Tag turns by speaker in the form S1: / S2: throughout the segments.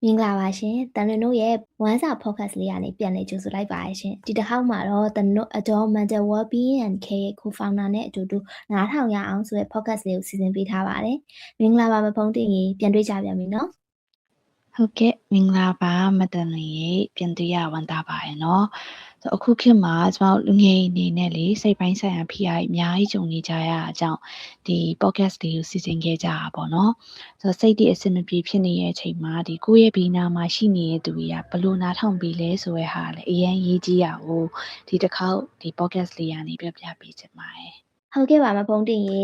S1: မင်္ဂလာပါရှင်။တန်လွင်တို့ရဲ့ဝမ်းစာ podcast လေးကနေပြန်လည်ကြိုဆိုလိုက်ပါရရှင်။ဒီတစ်ခေါက်မှာတော့တန်လွင်တို့ Adore Mental Wellbeing and Care ရဲ့ co-founder နဲ့အတူတူနားထောင်ရအောင်ဆိုတဲ့ podcast လေးကိုစီစဉ်ပေးထားပါတယ်။မင်္ဂလာပါမဖုံးတင်ရေပြန်တွေ့ကြပြန်ပြီနော်။
S2: ဟုတ်ကဲ့မင်္ဂလာပါမတန်လွင်ရေပြန်တွေ့ရဝမ်းသာပါရဲ့နော်ဆိုအခုခေတ်မှာကျွန်တော်လူငယ်အနေနဲ့လေစိတ်ပိုင်းဆိုင်ရာဖိအားအများကြီးကြုံနေကြရအကြောင်းဒီ podcast လေးကိုစီစဉ်ခဲ့ကြတာပေါ့နော်ဆိုစိတ်တွေအဆင်မပြေဖြစ်နေတဲ့အချိန်မှာဒီကိုယ့်ရဲ့ဘေးနားမှာရှိနေတဲ့သူတွေကဘလို့နားထောင်ပြီးလဲဆိုရဲဟာလေအရင်ရေးကြည့်ရအောင်ဒီတစ်ခေါက်ဒီ podcast လေးကနေပြပြပေးချင်ပါတယ်
S1: ဟုတ်ကဲ့ပါမဖုံးတင်ရေ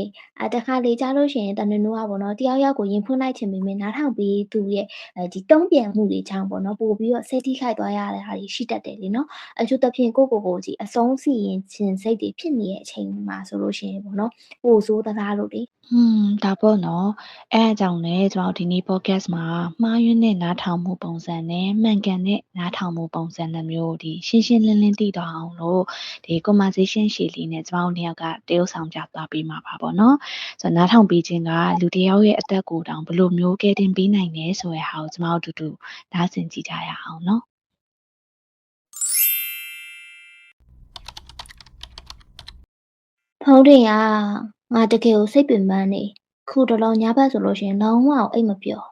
S1: တခါလေကြားလို့ရှိရင်တန်တွင်တို့ကပေါ့နော်တယောက်ယောက်ကိုရင်ဖွင့်လိုက်ချင်ပေမဲ့နားထောင်ပြီးသူရဲ့ဒီတုံးပြန်မှုတွေချောင်းပေါ့နော်ပို့ပြီးတော့စိတ်ထိခိုက်သွားရတဲ့ဟာတွေရှိတတ်တယ်လीနော်အထူးသဖြင့်ကိုကြီးအဆုံးစီရင်ခြင်းစိတ်တွေဖြစ်နေတဲ့အချိန်မှာဆိုလို့ရှိရင်ပေါ့နော်ပို့ဆိုးသလားလို့လေ
S2: ဒါပေါ့နော်အဲအကြောင်းလဲကျွန်တော်ဒီနေ့ podcast မှာမှားယွင်းတဲ့နားထောင်မှုပုံစံနဲ့မှန်ကန်တဲ့နားထောင်မှုပုံစံနှမျိုးဒီရှင်းရှင်းလင်းလင်းသိတော့အောင်လို့ဒီ conversation ရှည်လေးနဲ့ကျွန်တော်တို့နှစ်ယောက်ကတရုပ်ဆောင်ပြသွားပေးမှာပါပေါ့နော်ဆိုတော့နားထောင်ပြီးခြင်းကလူတစ်ယောက်ရဲ့အသက်ကိုယ်တောင်ဘယ်လိုမျိုးကယ်တင်ပေးနိုင်လဲဆိုတဲ့ဟာကိုကျွန်တော်တို့အတူတူနားဆင်ကြည့်ကြရအောင်နော်
S1: ဖုံးတင်ကငါတကယ်ကိုစိတ်ပင်ပန်းနေခုတလောညဘက်ဆိုလို့ရှိရင်လုံးဝအိတ်မပျော်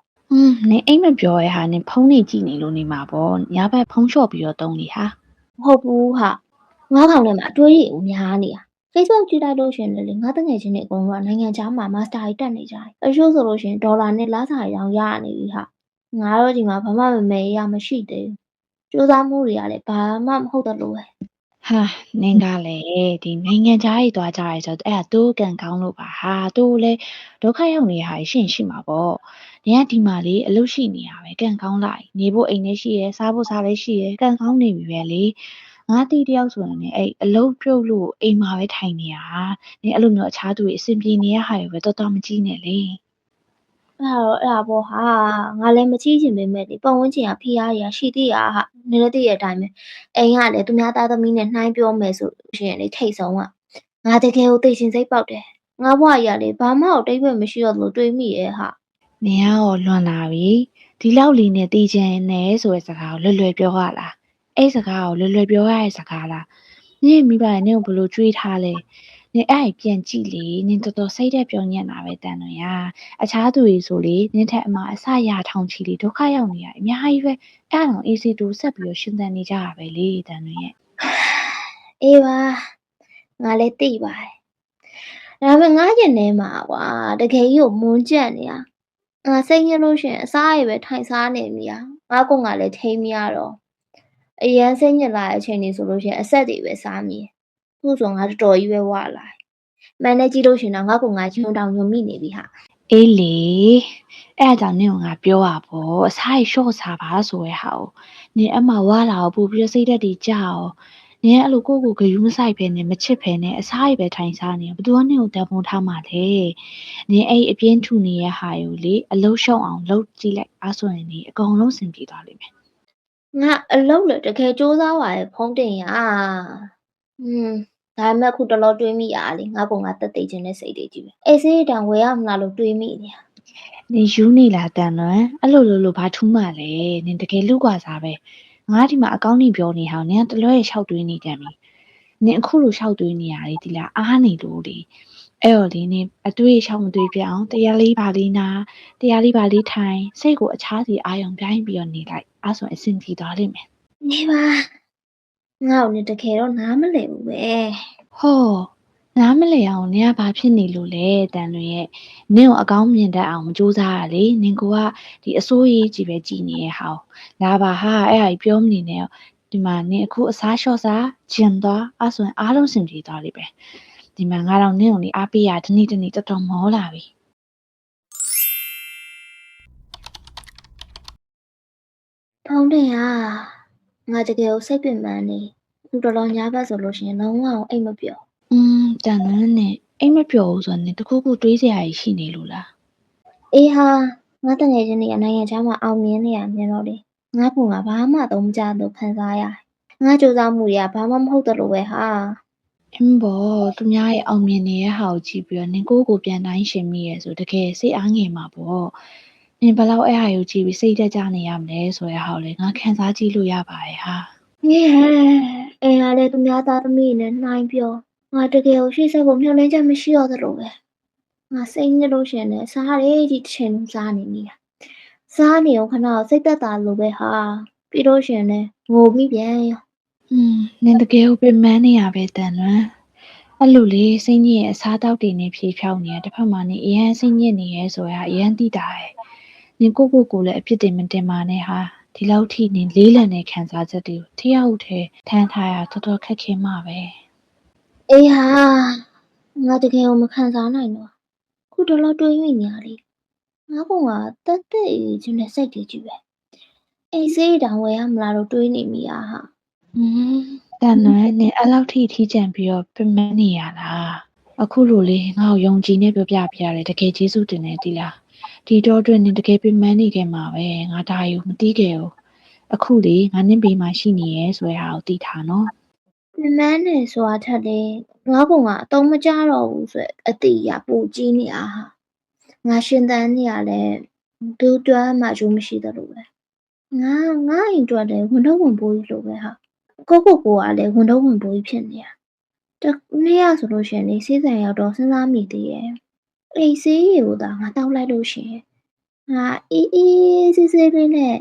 S2: နင်အိမ်မပြောရဲဟာနင်ဖုန်းနေကြည့်နေလို့နေမှာပေါ့ညဘက်ဖုန်းလျှော့ပြီးတော့တုံးနေဟာ
S1: မဟုတ်ဘူးဟာငါခေါင်းထဲမှာအတွေးတွေများနေတာ Facebook ကြည့်လိုက်လို့ရှင်လေငါတငယ်ချင်းတွေအကုန်လုံးကနိုင်ငံခြားမှာမာစတာကြီးတက်နေကြတယ်အချို့ဆိုလို့ရှင်ဒေါ်လာနဲ့လစာရောင်ရနေပြီဟာငါတို့ဒီမှာဘာမှမမေရမရှိသေးဘူးစူးစမ်းမှုတွေကလည်းဘာမှမဟုတ်တော့လို့ပဲ
S2: ဟာနင်ကလည်းဒီနိုင်ငံခြားကြီးသွားကြရဲဆိုတော့အဲ့ဒါသူ့ကံကောင်းလို့ပါဟာသူ့လည်းဒုက္ခရောက်နေရဟာရှိမှာပေါ့နင်ကဒီမှာလေအလုပ်ရှိနေရပဲကံကောင်းလိုက်နေဖို့အိမ်လည်းရှိရဲစားဖို့စားလည်းရှိရဲကံကောင်းနေပြီပဲလေငါတီးတယောက်ဆိုရင်လည်းအဲ့အလုပ်ပြုတ်လို့အိမ်မှာပဲထိုင်နေရတာနင်အဲ့လိုမျိုးအခြားသူတွေအဆင်ပြေနေရဟာပဲတော်တော်မကြည့်နဲ့လေ
S1: အဲ့ဒါပေါ့ဟာငါလည်းမကြည့်ချင်ပေမဲ့ဒီပတ်ဝန်းကျင်ကဖိအားတွေကရှိသေးတာဟာနင်လည်းသိတဲ့အတိုင်းပဲအိမ်ကလည်းသူများသားသမီးနဲ့နှိုင်းပြောမယ်ဆိုရှင်လေထိတ်ဆုံးကငါတကယ်ကိုသိရှင်စိတ်ပေါက်တယ်ငါဘွားကြီးကလေဘာမှအတိတ်ပဲမရှိတော့လို့တွေးမိရဲ့ဟာ
S2: နင်ကတော့လွန်လာပြီဒီလောက်လေးနဲ့တည်ချင်နေဆိုတဲ့စကားကိုလွယ်လွယ်ပြောရလားအဲ့စကားကိုလွယ်လွယ်ပြောရတဲ့စကားလားနင့်မိဘကနင့်ကိုဘယ်လိုကြွေးထားလဲနင်အဲ့ပြန်ကြည့်လေနင်တော်တော်စိတ်သက်ပြောညံ့တာပဲတန်လွင်ရအခြားသူတွေဆိုလေနင့်ထက်အမအစရထောင်ချီလေဒုက္ခရောက်နေရအများကြီးပဲအဲ့တော့အေးစီတူဆက်ပြီးတော့ရှင်သန်နေကြတာပဲလေတန်လွင်ရဲ့
S1: အေးပါငါလည်းသိပါတယ်ဒါပေမဲ့ငါရင်ထဲမှာကွာတကယ်ကြီးကိုမွန်းကြက်နေတာငါစိတ်ညစ်လို့ရှင်အစားရည်ပဲထိုင်စားနေမိတာငါကောင်ကလည်းထိမမရတော့အရန်စိတ်ညစ်လာတဲ့အချိန်တွေဆိုလို့ရှင်အဆက်တွေပဲစားမိတယ်ခုဆိုငါတော်တော်ကြီးပဲဝလာမှန်နဲ့ကြည့်လို့ရှင်တော့ငါကောင်ကညွန်တောင်ညွန်မိနေပြီဟာ
S2: အေးလေအဲ့အကြောင့်နင့်ကငါပြောတာပေါ့အစားရလျှော့စားပါဆိုရဲဟာကိုနင်အမဝါလာကိုပို့ပြီးစိတ်သက်တည်ကြအောင်နင်အဲ့လိုကိုဂယူးမဆိုင်ဖဲနဲ့မချစ်ဖဲနဲ့အစားရပဲထိုင်စားနေဘသူကနင့်ကိုတန်ဖိုးထားမှလဲနင်အဲ့အပြင်းထူနေရဟာကိုလေအလုံးရှုံအောင်လုပ်ကြည့်လိုက်အားဆိုရင်ဒီအကုန်လုံးစင်ပြေသွားလိမ့်မယ်
S1: ငါအလုပ်လေတကယ်စူးစမ်းပါရဲ့ဖုံးတင်ရဒါပေမဲ့ခုတလောတွေးမိရလေငါကောင်ကတက်သိခြင်းနဲ့စိတ်တွေကြီးပဲအေးစေးတောင်ဝယ်ရမလားလို့တွေးမိနေတာ
S2: နင်ယူနေလားတန်လွန်အဲ့လိုလို့ဘာထူးမှလဲနင်တကယ်လူ့ကွာစားပဲငါဒီမှာအကောင်းကြီးပြောနေဟောင်းနင်ကတလွဲရှောက်တွေးနေကြပြီနင်အခုလိုရှောက်တွေးနေရလေဒီလားအားနေလို့လေအဲ့တော့လေနင်အတွေးရှောက်မတွေးပြအောင်တရားလေးပါလေးနာတရားလေးပါလေးထိုင်စိတ်ကိုအခြားစီအာယုံပြိုင်းပြီးတော့နေလိုက်အဲ့ဆိုအဆင်ပြေသွားလိမ့်မယ်
S1: နေပါငါ့ကိုနေတကယ်တော့နားမလည်ဘူးပဲ
S2: ဟောနားမလည်အောင်နင်ကဘာဖြစ်နေလို့လဲတန်လွင်ရဲ့နင့်ကိုအကောင်းမြင်တတ်အောင်မကြိုးစားရလေနင်ကဒီအစိုးရကြီးပဲကြည်နေရဲ့ဟောင်းလာပါဟာအဲ့ဟာကြီးပြောမနေနဲ့ဒီမှာနင်အခုအစားလျှော့စားဂျင်သွားအဲ့ဆိုရင်အားလုံးစင်ပြေသွားလိမ့်မယ်ဒီမှာငါတော့နင့်ကိုနေအားပေးရတနေ့တော်တော်မောလာပြီ
S1: ဖုံးတင်ရငါတကယ်ကိုစိတ်ပင်ပန်းနေခုတလောညဘက်ဆိုလို့ရှိရင်လုံးဝအိတ်မပျော်
S2: တန်လွင်နဲ့အိမ်မပျော်ဘူးဆိုတော့နင်တခုခုတွေးစရာကြီးရှိနေလို့လား
S1: အေးဟာငါတငယ်ချင်းတွေကနိုင်ငံခြားမှာအောင်မြင်နေရမြင်တော့လေငါကောင်ကဘာမှသုံးမကြလို့ခံစားရတယ်ငါစူးစမ်းမှုတွေကဘာမှမဟုတ်တော့လို့ပဲဟာ
S2: အင်းဘောသူများရဲ့အောင်မြင်နေတဲ့ဟာကိုကြည့်ပြီးတော့နင်ကိုယ့်ကိုပြန်တိုင်းရှင်မိရဲဆိုတကယ်စိတ်အားငယ်မှာပေါ့န နင်ဘယ်လောက်အဲ့ဟာကိုကြည့်ပြီးစိတ်တက်ကြနေရမလဲဆိုတဲ့ဟာကိုလေငါခံစားကြည့်လို့ရပါတယ်ဟာ
S1: အေးဟဲ့အိမ်ကလည်းသူများသားသမီးနဲ့နှိုင်းပြောငါတကယ်ကိုရှေ့ဆက်ဖို့မျှော်လင့်ချက်မရှိတော့သလိုပဲငါစိတ်ညစ်လို့ရှရင်လည်းစားရည်ကြီးတစ်ချိန်လုံးစားနေမိတာစားနေအောင်ခဏစိတ်သက်သာလို့ပဲဟာပြီးလို့ရှရင်လည်းငိုမိပြန်ရော
S2: နင်တကယ်ကိုပင်ပန်းနေရပဲတန်လွန်းအဲ့လိုလေစိတ်ညစ်ရဲ့အစားတောက်တွေနဲ့ဖြေဖြောင်းနေရတစ်ဖက်မှာနေအရန်စိတ်ညစ်နေရဲဆိုတာအရန်သိတာရဲ့နင်ကိုလည်းအဖြစ်တင်မတင်ပါနဲ့ဟာဒီလောက်ထိနင်လေးလံတဲ့ခံစားချက်တွေကိုထရောက်ထဲထမ်းထားရတော်တော်ခက်ခဲမှာပဲ
S1: အေးဟာငါတကယ်ကိုမခံစားနိုင်တော့ခုတလောတွေးမိနေရလေငါကတက်တက်အေးခြင်းနဲ့စိတ်တည်ကြည့်ပဲအိမ်စေးတောင်ဝယ်ရမလားလို့တွေးနေမိရဟာ
S2: တန်လွန်းနင်အဲ့လောက်ထိထီးကျန်ပြီးတော့ပင်ပန်းနေရလားအခုလိုလေငါ့ကိုယုံကြည်နေပြောပြပြရတယ်တကယ်ကျေးဇူးတင်နေသီလားဒီတော့အတွက်နင်တကယ်ပင်ပန်းနေခဲ့မှာပဲငါဒါယူမသိခဲ့ဘူးအခုလေငါနင့်ဘေးမှာရှိနေရဲဆိုတဲ့ဟာကိုသိထားနော်
S1: ပင်ပန်းတယ်ဆိုတာထက်လည်းငါကအသုံးမကျတော့ဘူးဆိုတဲ့အသိအရပိုကြီးနေတာဟာငါရှင်သန်နေရလဲဘယ်သူ့မှအကျိုးမရှိသလိုပဲငါအိမ်အတွက်လည်းဝန်ထုတ်ဝန်ပိုးကြီးလိုပဲဟာကိုကလည်းဝန်ထုတ်ဝန်ပိုးကြီးဖြစ်နေတာတနေ့ရဆိုလို့ရှရင်လေဆေးဆိုင်ရောက်တော့စဉ်းစားမိသေးရဲ့အိမ်ဆေးရည်ကိုသာငါတောက်လိုက်လို့ရှရင်ငါအေးအေးဆေးဆေးလေးနဲ့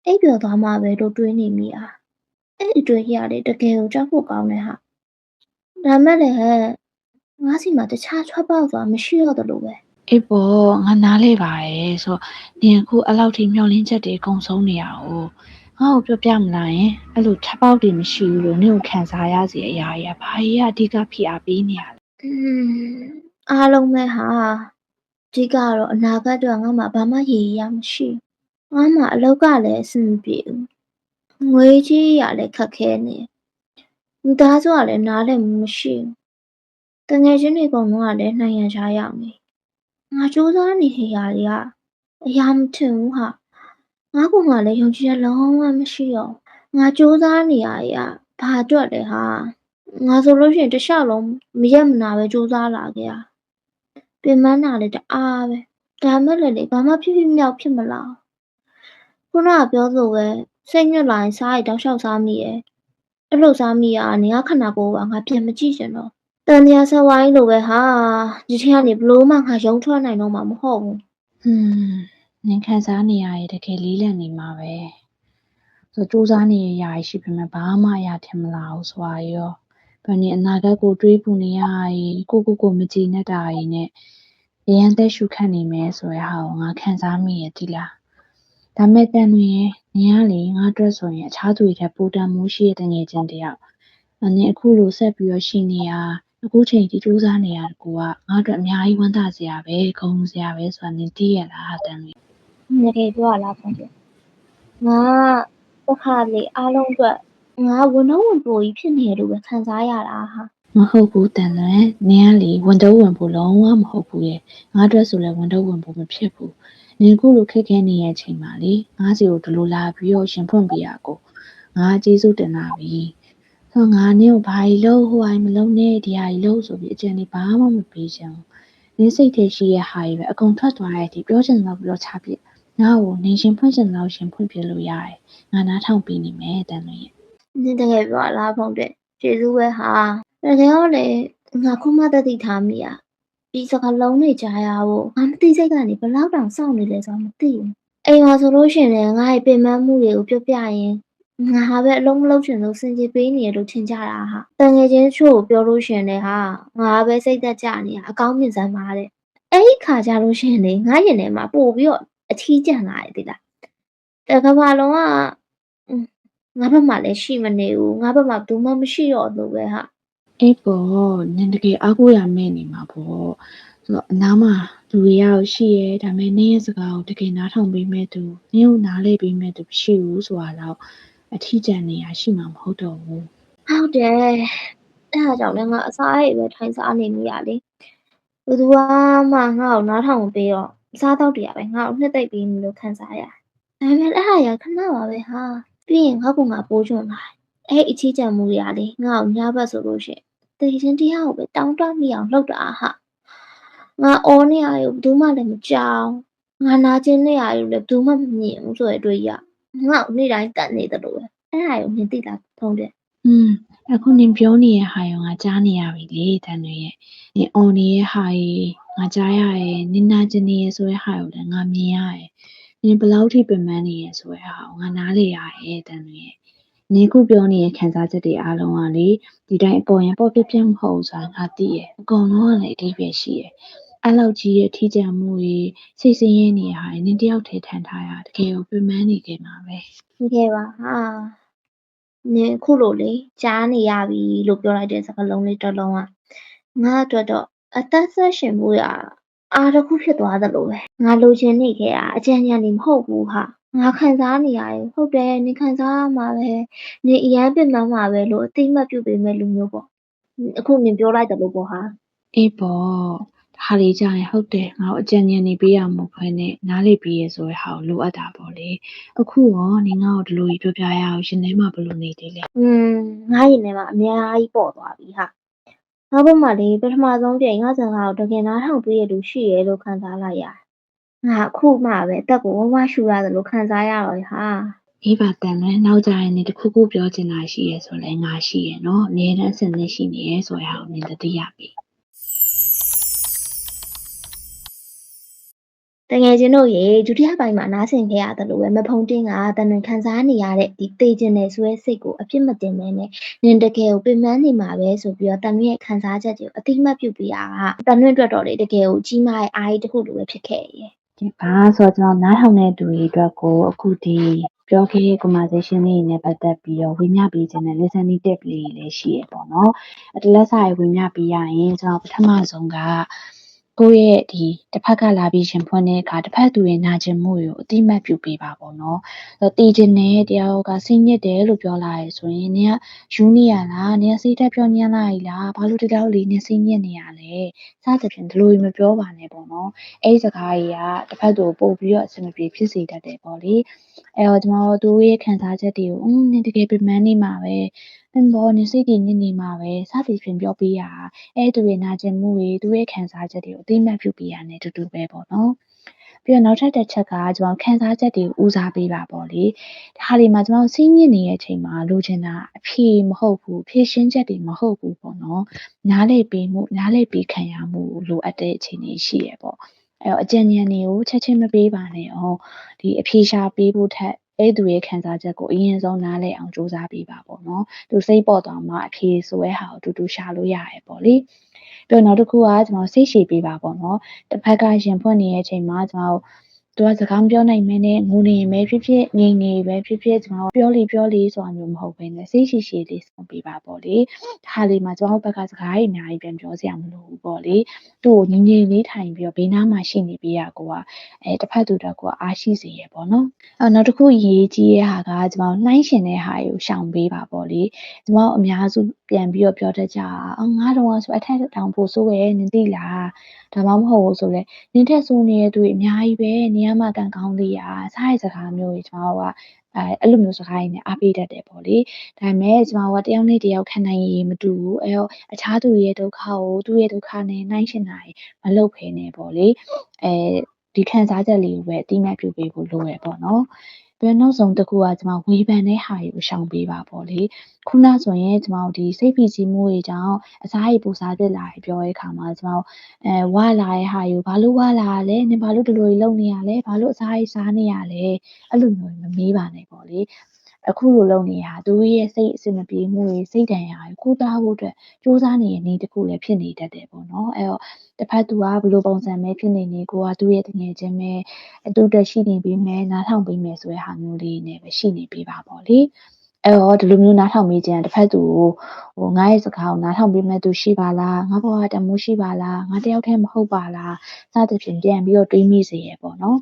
S1: အိပ်ပျော်သွားမှာပဲလို့တွေးနေမိတာအဲ့အတွေ့အကြုံလေတကယ်ကိုကြောက်ဖို့ကောင်းတယ်ဟာဒါမဲ့လည်းငါစီမှာတခြားထွက်ပေါက်ဆိုတာမရှိတော့သလိုပဲ
S2: အေးပေါ့ငါနားလဲပါတယ်ဆိုတော့နင်အခုအဲ့လောက်ထိမျောလင်းချက်တွေအကုန်ဆုံးနေရအောင်ငါ့ကိုပြောပြမလားယင်အဲ့လိုထပ်ပေါက်တွေမရှိဘူးလို့နင့်ကိုခံစားရစေအရာကြီးကဘာကြီးကအဓိကဖိအားပေးနေရလဲ
S1: အားလုံးပဲဟာအဓိကတော့အနာဂတ်အတွက်ငါ့မှာဘာမှရေရေရာမရှိဘူးငါ့မှာအလုပ်ကလည်းအဆင်မပြေဘူးငွေကြေးရလည်းခက်ခဲနေမိသားစုကလည်းနားလည်မှုမရှိဘူးတငယ်ချင်းတွေအကုန်လုံးကလည်းနိုင်ငံခြားရောက်နေငါစူးစမ်းနေတဲ့ຢာတွေကအရာမထင်ဘူးဟာငါ့ကိုယ်မှာလည်းယုံကြည်ချက်လုံးဝမရှိတော့ငါစူးစမ်းနေရတွေကဘာအတွက်လဲဟာငါဆိုလို့ရှိရင်တစ်လျှောက်လုံးမရပ်မနာပဲစူးစမ်းလာခဲ့ရပင်ပန်းတာလည်းတအားပဲဒါမဲ့လည်းလေဘာမှဖြစ်မြောက်ဖြစ်မလာခုနကပြောသလိုပဲစိတ်ညစ်လာရင်စားရည်တောက်လျှောက်စားမိတယ်အဲ့လိုစားမိရကနေငါခန္ဓာကိုယ်ကငါပြန်မကြည့်ချင်တော့တန်တရားဆက်ဝိုင်းလိုပဲဟာဒီထက်ကနေဘလို့မှငါရုံထွက်နိုင်တော့မှာမဟုတ်ဘူး
S2: နင်ခံစားနေရရင်တကယ်လေးလံနေမှာပဲဆိုစူးစမ်းနေရရရှိပေမဲ့ဘာမှအရာထင်မလာဘူးဆိုတာရောဘယ်နင်အနာဂတ်ကိုတွေးပူနေရရင်ကိုမကြည်နဲ့တာရင်နဲ့ရန်သက်ရှုခတ်နေမယ်ဆိုတဲ့ဟာကိုငါခံစားမိရတိလားဒါမဲ့တန်လွင်ရဲ့နင်ကလေငါအတွက်ဆိုရင်အခြားသူတွေထက်ပိုတန်မိုးရှိတဲ့တငယ်ချင်းတယောက်နင်အခုလိုဆက်ပြီးတော့ရှိနေရအခုချိန်ထိစူးစမ်းနေရတကူကငါအတွက်အများကြီးဝမ်းသာစရာပဲဂုဏ်စရာပဲဆိုတာနင်သိရလားတန်လွင်
S1: တကယ်ပြောရလားဖွင့်ပြငါတစ်ခါလေအားလုံးအတွက်ငါဝန်တော့ဝန်ပိုကြီးဖြစ်နေတယ်လို့ပဲခံစားရတာဟာ
S2: မဟုတ်ဘူးတန်လွင်နင်ကလေဝန်တော့ဝန်ဖို့လုံးဝမဟုတ်ဘူးရဲ့ငါအတွက်ဆိုလဲဝန်တော့ဝန်ဖို့မဖြစ်ဘူးနင်ခုလိုခက်ခဲနေတဲ့အချိန်မှာလေငါစီကိုဒီလိုလာပြီးတော့ရှင်ဖွင့်ပေးရကိုငါကျေးဇူးတင်တာပြီဆိုငါနင့်ကိုဘာကြီးလို့ဟိုအိမ်မလုံးနဲ့ဒီဟာကြီးလို့ဆိုပြီးအကျဉ်းလေးဘာမှမပေးချင်ဘူးနင်စိတ်ထဲရှိရဲ့ဟာကြီးပဲအကုန်ထွက်သွားရဲ့ဒီပြောချင်တော့ပြောချပြငါ့ကိုနင်ရှင်ဖွင့်ချင်တော့ရှင်ဖွင့်ပြလို့ရတယ်ငါနားထောင်ပေးနေမယ်တန်လွင်ရဲ့
S1: နင်တကယ်ပြောရလားဖွင့်ပြကျေးဇူးပဲဟာတကယ်တော့လေငါခုမှတသိထားမိရဒီစကားလုံးတွေကြားရဖို့ငါမသိစိတ်ကနေဘယ်လောက်တောင်စောင့်နေလဲဆိုတာမသိဘူးအိမ်မှာဆိုလို့ရှိရင်လည်းငါ့ရဲ့ပင်ပန်းမှုတွေကိုပြောပြရင်ငါပဲအလုံးမလုံးချင်လို့စင်ကြေပေးနေရလို့ထင်ကြတာဟာတငယ်ချင်းချို့ပြောလို့ရှိရင်လည်းဟာငါပဲစိတ်သက်ကြနေတာအကောင်းမြင်စမ်းပါတဲ့အဲ့ဒီခါကြလို့ရှိရင်လေငါရင်ထဲမှာပို့ပြီးတော့အထီးကျန်လာတယ်ဒီလားတကဘာလုံးကငါဘက်မှာလည်းရှိမနေဘူးငါဘက်မှာဘူးမှမရှိတော့လို့ပဲဟာ
S2: အေးပေါ့နင်တကယ်အားကိုးရမဲ့နေမှာပေါ့ဆိုတော့အနားမှာလူတွေရောက်ရှိရဲဒါပေမဲ့နင်းရဲ့စကားကိုတကယ်နားထောင်ပေးမဲ့သူနင်းကိုနားလဲပေးမဲ့သူမရှိဘူးဆိုတာတော့အထီးကျန်နေရရှိမှာမဟုတ်တော့ဘူး
S1: ဟုတ်တယ်အဲ့ဒါကြောင့်လည်းငါအစားအိမ်ပဲထိုင်စားနေမိရလေဘယ်သူမှငါ့ကိုနားထောင်မပေးတော့အစားတောက်တွေကပဲငါ့ကိုနှစ်သိမ့်ပေးနေလို့ခံစားရဒါပေမဲ့အဲ့ဟာရခဏပါပဲဟာပြီးရင်ငါ့ကိုငါပိုးချွန်လာအဲ့အချီးကျန်မှုတွေကလေငါ့ကိုညဘက်ဆိုလို့ရှိရင်တေချင်းတရားကိုပဲတောင်းတမိအောင်လုပ်တာဟာငါအော်နေရရောဘယ်သူမှလည်းမကြောက် ငါနာကျင်နေရတယ်လို့လည်းဘယ်သူမှမမြင်ဘူးဆိုတဲ့အတွေ့အကြုံငါ့ကိုနေ့တိုင်းတတ်နေတယ်လို့ပဲအဲ့ဒါကိုမြင်သိလားထုံးတယ်
S2: အခုနင်ပြောနေတဲ့ဟာရောငါကြားနေရပြီလေတန်တွေရဲ့နင်အော်နေတဲ့ဟာကြီးငါကြားရတယ်နင်နာကျင်နေရဆိုတဲ့ဟာကိုလည်းငါမြင်ရတယ်နင်ဘယ်လောက်ထိပင်ပန်းနေရဆိုတဲ့ဟာကိုငါနားလေရတယ်တန်တွေရဲ့နင်ခုပြောနေတဲ့ခံစားချက်တွေအားလုံးကလေဒီတိုင်းအပေါ်ရင်ပေါ့ပြမဟုတ်ဆိုတာငါသိရအကုန်လုံးကလည်းအဓိပ္ပာယ်ရှိရအဲ့လောက်ကြီးရဲ့ထိကြံမှုတွေစိတ်ဆင်းရဲနေရတာနင်တယောက်ထဲထန်ထားရတကယ်ကိုပင်ပန်းနေခဲ့မှာပဲ
S1: တကယ်ပါဟာနင်ခုလိုလေကြားနေရပြီလို့ပြောလိုက်တဲ့စကားလုံးလေးတစ်လုံးကငါအတွက်တော့အသက်ဆက်ရှင်မှုရအားတစ်ခုဖြစ်သွားသလိုပဲငါလိုချင်နေခဲ့တာအကြံဉာဏ်နေမဟုတ်ဘူးဟာငါခံစားနေရတယ်ဟုတ်တယ်နင်ခံစားရမှာပဲနင်အရန်ပင်ပန်းမှာပဲလို့အတိအမှတ်ပြုပေးမဲ့လူမျိုးပေါ့အခုနင်ပြောလိုက်တယ်လို့ပေါ့ဟာ
S2: အေးပေါ့ဟာလေးကြရင်ဟုတ်တယ်ငါ့ကိုအကြံဉာဏ်နေပေးရမှာခွဲနဲ့နားလေပြီးရဆိုတဲ့ဟာကိုလိုအပ်တာပေါ့လေအခုရောနင်ငါ့ကိုဒီလိုကြီးပြောပြရအောင်ရှင်ထဲမှာဘယ်လိုနေသေးလဲ
S1: ငါရင်ထဲမှာအများကြီးပေါ်သွားပြီဟာငါဘက်မှာလေပထမဆုံးကြိမ်ငါစကားကိုတကယ်နားထောင်ပေးရလို့ရှိရဲလို့ခံစားလိုက်ရတယ်ငါအခုမှပဲအသက်ကိုဝဝရှူရတယ်လို့ခံစားရတော့ဟာ
S2: အေးပါတန်လဲနောက်ကြရင်နေတခုခုပြောချင်တာရှိရဲဆိုလဲငါရှိရဲနော်အမြဲတမ်းအဆင်သင့်ရှိနေရဲဆိုတဲ့ဟာကိုနင်သတိရပြီ
S1: တကယ်ချင်းတို့ရေဒုတိယပိုင်းမှာနားဆင်ခဲ့ရတယ်လို့ပဲမဖုံတင်းကတန်တွင်ခံစားနေရတဲ့ဒီတေကျင်တဲ့ဆွဲစိတ်ကိုအပြစ်မတင်မဲနဲ့နင်တကယ်ကိုပင်ပန်းနေမှာပဲဆိုပြီးတော့တန်တွင်ရဲ့ခံစားချက်တွေကိုအတိအမှတ်ပြုပေးတာကတန်တွင်အတွက်တော့လေတကယ်ကိုကြီးမားတဲ့အားကြီးတစ်ခုလိုပဲဖြစ်ခဲ့ရယ်
S2: ဒီပါဆိုတော့ကျွန်တော်နားထောင်တဲ့သူတွေအတွက်ကိုအခုဒီပြောခဲ့တဲ့ conversation လေးနဲ့ပတ်သက်ပြီးတော့ဝင်မြပေးခြင်းနဲ့ listening tip လေးတွေလည်းရှိရပေါ့နော်အတလက်စာရေးဝင်မြပေးရရင်ကျွန်တော်ပထမဆုံးကကိုယ့်ရဲ့ဒီတစ်ဖက်ကလာပြီးရှင်ဖွင့်တဲ့အခါတစ်ဖက်သူရဲ့နာကျင်မှုကိုအတိအမှတ်ပြုပေးပါပေါ့နော်တီးခြင်းနဲ့တယောက်ကစိတ်ညစ်တယ်လို့ပြောလာရဆိုရင်နင်ကယူနေရလားနင်ကစိတ်ထက်ပြောညံ့လာပြီလားဘာလို့ဒီလောက်လေးနင်စိတ်ညစ်နေရလဲစသဖြင့်ဒီလိုမပြောပါနဲ့ပေါ့နော်အဲ့ဒီစကားကြီးကတစ်ဖက်သူကိုပို့ပြီးတော့အဆင်မပြေဖြစ်စေတတ်တယ်ပေါ့လေအဲ့တော့ကျွန်တော်တို့ရဲ့ခံစားချက်တွေကိုနင်တကယ်ပင်ပန်းနေမှာပဲဘောနင်စိတ်ကြီးညစ်နေမှာပဲစသည်ဖြင့်ပြောပေးရအဲ့သူရဲ့နာကျင်မှုတွေသူရဲ့ခံစားချက်တွေကိုအသိမှတ်ပြုပေးရတဲ့တူတူပဲပေါ့နော်ပြီးတော့နောက်ထပ်တစ်ချက်ကကျွန်တော်ခံစားချက်တွေကိုဦးစားပေးပါပေါ့လေဒါတွေမှာကျွန်တော်စိတ်ညစ်နေတဲ့အချိန်မှာလိုချင်တာအဖြေမဟုတ်ဘူးဖြေရှင်းချက်တွေမဟုတ်ဘူးပေါ့နော်နားလေပေးမှုနားလေပေးခံရမှုလိုအပ်တဲ့အခြေအနေရှိရပေါ့အဲ့တော့အကြံဉာဏ်တွေကိုချက်ချင်းမပေးပါနဲ့အောင်ဒီအဖြေရှာပေးဖို့ထက်အဲ့သူရဲ့ခံစားချက်ကိုအရင်ဆုံးနားလည်အောင်စူးစမ်းပေးပါပေါ့နော်သူစိတ်ပေါ်သွားမှအဖြေဆိုရဲဟာကိုတူတူရှာလို့ရတယ်ပေါ့လေပြီးတော့နောက်တစ်ခုကကျွန်တော်စိတ်ရှည်ပေးပါပေါ့နော်တစ်ဖက်ကရင်ဖွင့်နေတဲ့အချိန်မှာကျွန်တော်သူကစကားမပြောနိုင်မင်းနဲ့ငိုနေပဲဖြစ်ဖြစ်ငြိမ်နေပဲဖြစ်ဖြစ်ကျွန်တော်ပြောလေဆိုတာမျိုးမဟုတ်ဘဲနဲ့စိတ်ရှည်ရှည်လေးဆုံးပေးပါပေါ့လေဒါလေးမှာကျွန်တော်ဘက်ကစကားကြီးအများကြီးပြန်ပြောစရာမလိုဘူးပေါ့လေသူ့ကိုငြိမ်ငြိမ်လေးထိုင်ပြီးတော့ဘေးနားမှာရှိနေပေးရကိုကတစ်ဖက်သူတစ်ခုကအားရှိစေရပေါ့နော်နောက်တစ်ခုရေးကြီးတဲ့ဟာကကျွန်တော်နှိုင်းရှင်တဲ့ဟာကိုရှောင်ပေးပါပေါ့လေကျွန်တော်အများစုပြန်ပြီးတော့ပြောတတ်ကြငါတော့ဆိုအထက်တောင်ဖို့ဆိုရဲနင်သိလားဒါမှမဟုတ်ဘူးဆိုလဲနင်ထက်ဆိုးနေတဲ့သူတွေအများကြီးပဲနေရာမှာကံကောင်းသေးရစားရစကားမျိုးတွေကျွန်တော်ကအဲ့လိုမျိုးစကားရင်းနဲ့အားပေးတတ်တယ်ပေါ့လေဒါပေမဲ့ကျွန်တော်ကတယောက်နဲ့တယောက်ခံနိုင်ရည်မတူဘူးအဲ့တော့အခြားသူရဲ့ဒုက္ခကိုသူ့ရဲ့ဒုက္ခနဲ့နှိုင်းရှင်တာမလုပ်ဖ ೇನೆ ပေါ့လေဒီခံစားချက်လေးကိုပဲအတိအမှတ်ပြုပေးဖို့လိုရပေါ့နော်ပြီးတော့နောက်ဆုံးတစ်ခုကကျွန်တော်ဝေဖန်တဲ့ဟာကိုရှောင်ပေးပါပေါ့လေခုနဆိုရင်ကျွန်တော်ဒီစိတ်ဖိစီးမှုတွေကြောင့်အစားရည်ပူစားဖြစ်လာပြောတဲ့အခါမှာကျွန်တော်ဝါလာတဲ့ဟာကိုဘာလို့ဝါလာလဲနင်ဘာလို့ဒီလိုလုပ်နေရလဲဘာလို့အစားရည်စားနေရလဲအဲ့လိုမျိုးမမေးပါနဲ့ပေါ့လေအခုလိုလုပ်နေတာသူရဲ့စိတ်အဆင်မပြေမှုတွေစိတ်ဒဏ်ရာကိုကုသဖို့အတွက်စူးစမ်းနေတဲ့နေ့တစ်ခုလည်းဖြစ်နေတတ်တယ်ပေါ့နော်အဲ့တော့တစ်ဖက်သူကဘယ်လိုပုံစံပဲဖြစ်နေနေကိုကသူ့ရဲ့တငယ်ချင်းပဲသူ့တက်ရှိနေပြီးမယ်နားထောင်ပြီးမယ်ဆိုတဲ့ဟာမျိုးလေးနဲ့ပဲရှိနေပေးပါပေါ့လေအဲ့တော့ဒီလိုမျိုးနားထောင်ပြီးခြင်းတစ်ဖက်သူကိုငါရဲ့စကားကိုနားထောင်ပြီးမဲ့သူရှိပါလားငါဘောကတမိုးရှိပါလားငါတယောက်တည်းမဟုတ်ပါလားစသဖြင့်ပြန်ပြီးတော့တွေးမိစေရပေါ့နော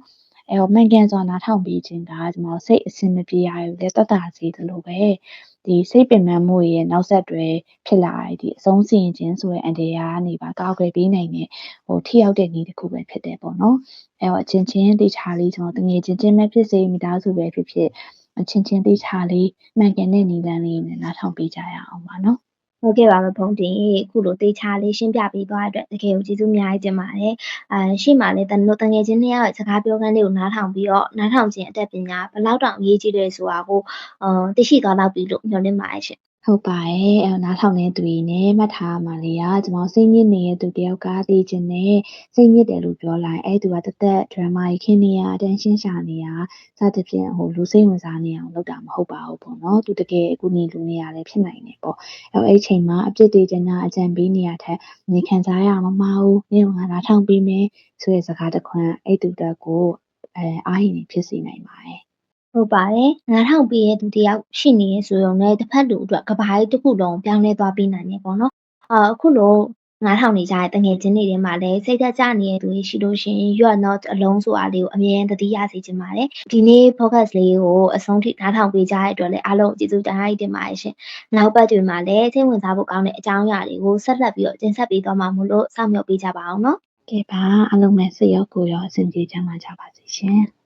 S2: ်အဲ့တော့မှန်ကန်စွာနားထောင်ပြီးခြင်းကကျွန်တော်စိတ်အဆင်မပြေရဘူးလေတတ်တာစီသလိုပဲဒီစိတ်ပင်ပန်းမှုရဲ့နောက်ဆက်တွဲဖြစ်လာတဲ့ဒီအဆုံးစီရင်ခြင်းဆိုတဲ့အန်ဒီယာကနေပါကောက်ွယ်ပေးနိုင်တဲ့ထိရောက်တဲ့နည်းတစ်ခုပဲဖြစ်တယ်ပေါ့နော်အဲ့တော့အချင်းချင်းတေချာလေးကျွန်တော်တငယ်ချင်းပဲဖြစ်စေမိသားစုပဲဖြစ်ဖြစ်အချင်းချင်းတေချာလေးမှန်ကန်တဲ့နည်းလမ်းလေးနဲ့နားထောင်ပေးကြရအောင်ပါနော်
S1: ဟုတ်ကဲ့ပါမယ်ဖုန်းတင်အခုလိုသေချာလေးရှင်းပြပေးသွားတဲ့အတွက်တကယ်ကိုကျေးဇူးအများကြီးတင်ပါတယ်ရှေ့မှာလည်းတငယ်ချင်း2ယောက်ရဲ့စကားပြောခန်းလေးကိုနားထောင်ပြီးတော့နားထောင်ခြင်းအတတ်ပညာဘယ်လောက်တောင်အရေးကြီးတယ်ဆိုတာကိုသိရှိသွားလောက်ပြီလို့မျှော်လင့်ပါတယ်ရှင်
S2: ဟုတ်ပါတယ်နားထောင်နေသူတွေနဲ့မှတ်ထားမှလေးကကျွန်တော်စိတ်ညစ်နေတဲ့သူတယောက်ကသိချင်တဲ့စိတ်ညစ်တယ်လို့ပြောလိုက်အဲ့သူကတသက် drama ကြီးခင်းနေရ attention ရှာနေတာစသဖြင့်လူစိတ်ဝင်စားနေအောင်လုပ်တာမဟုတ်ပါဘူးပေါ့နော်သူတကယ်အကူအညီလူနေရလည်းဖြစ်နိုင်တယ်ပေါ့အဲ့အချိန်မှာအပြစ်တွေတင်တာအကြံပေးနေရတဲ့နေခံစားရမမဟုတ်နေကနားထောင်ပြီးမယ်ဆိုတဲ့စကားတစ်ခွန်းအဲ့သူတက်ကိုအားရင်ဖြစ်စေနိုင်ပါတယ်
S1: ဟုတ်ပါတယ်နားထောင်ပေးတဲ့သူတယောက်ရှိနေရဆိုရုံနဲ့တစ်ဖက်လူအတွက်ကဘာကြီးတစ်ခုလုံးပြောင်းလဲသွားပြီးနိုင်တယ်ပေါ့နော်အခုလိုနားထောင်နေကြတဲ့တငယ်ချင်းတွေထဲမှာလည်းစိတ်သက်သာနေတဲ့သူတွေရှိလို့ရှိရင် you are not alone ဆိုတာလေးကိုအမြဲတမ်းသတိရစေချင်ပါတယ်ဒီနေ့ focus လေးကိုအဆုံးထိနားထောင်ပေးကြတဲ့အတွက်လည်းအားလုံးကျေးဇူးတင်ပါတယ်ရှင်နောက်ပတ်တွေမှာလည်းစိတ်ဝင်စားဖို့ကောင်းတဲ့အကြောင်းအရာတွေကိုဆက်လက်ပြီးတော့တင်ဆက်ပေးသွားမှာမို့လို့စောင့်မျှော်ပေးကြပါအောင်နော်
S2: ကဲပါအားလုံးပဲစိတ်ရောကိုယ်ရောအဆင်ပြေကြမှာကြပါစေရှင်